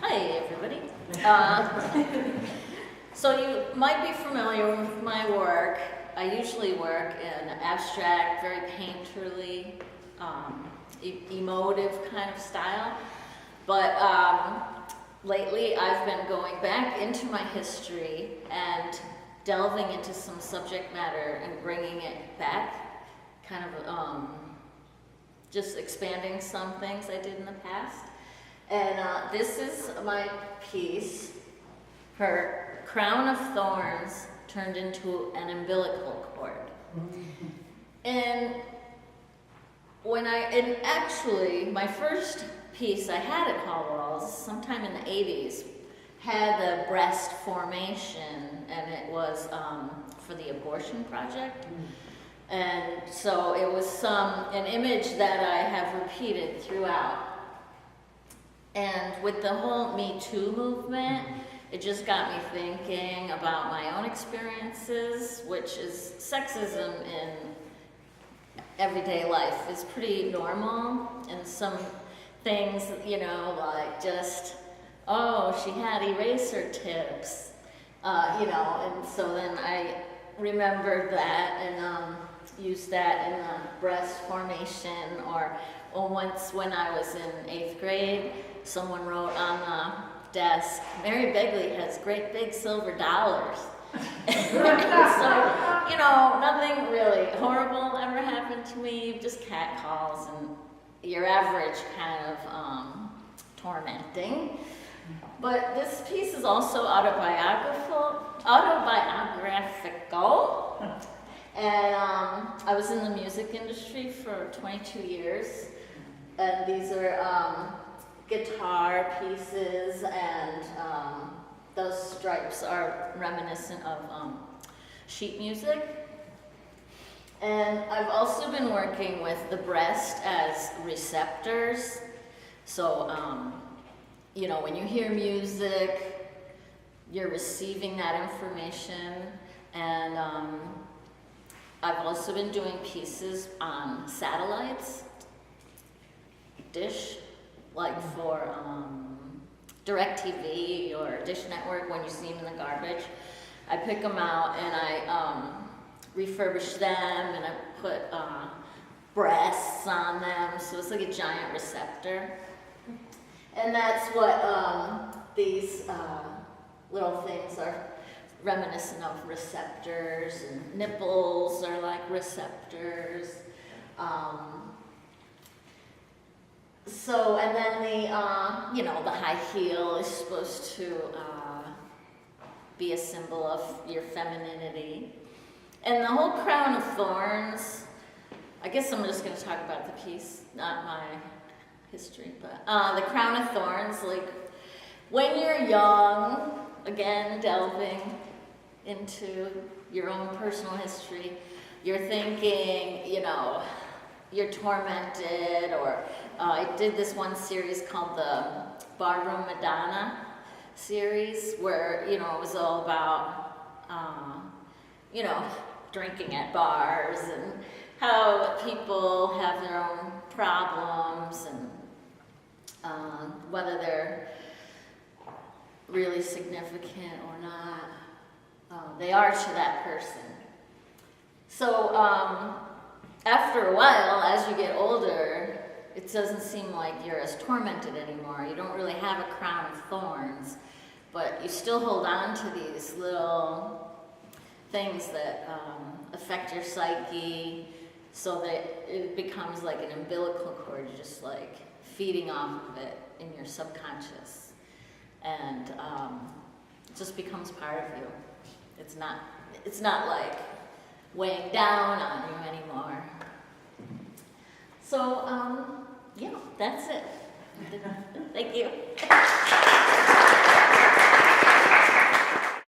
Hi, everybody. Uh, so you might be familiar with my work. I usually work in abstract, very painterly, emotive kind of style. But lately I've been going back into my history and delving into some subject matter and bringing it back, kind of just expanding some things I did in the past. And this is my piece, her crown of thorns turned into an umbilical cord. And actually, my first piece I had at Hallwalls, sometime in the 80s, had the breast formation, and it was for the abortion project. And so it was an image that I have repeated throughout. And with the whole Me Too movement, it just got me thinking about my own experiences, which is sexism in everyday life is pretty normal. And some things, like just, oh, she had eraser tips, and so then I remembered that and used that in the breast formation. Or once when I was in 8th grade, someone wrote on the desk, Mary Begley has great big silver dollars. So, nothing really horrible ever happened to me, just catcalls and your average kind of tormenting. But this piece is also autobiographical. And I was in the music industry for 22 years. And these are guitar pieces, and those stripes are reminiscent of sheet music. And I've also been working with the breast as receptors. So, when you hear music, you're receiving that information. And I've also been doing pieces on satellites, dish, like for DirecTV or Dish Network. When you see them in the garbage, I pick them out and I refurbish them, and I put breasts on them, so it's like a giant receptor. And that's what these little things are reminiscent of, receptors, and nipples are like receptors. So, and then the high heel is supposed to be a symbol of your femininity. And the whole crown of thorns, I guess I'm just going to talk about the piece, not my history, but the crown of thorns, like when you're young, again, delving into your own personal history, you're thinking, you're tormented. Or I did this one series called the Barroom Madonna series, where, it was all about, drinking at bars and how people have their own problems, and whether they're really significant or not, they are to that person. So after a while, as you get older, it doesn't seem like you're as tormented anymore. You don't really have a crown of thorns, but you still hold on to these little things that affect your psyche, so that it becomes like an umbilical cord, just like feeding off of it in your subconscious. And it just becomes part of you. It's not like weighing down on you anymore. So, that's it. Thank you.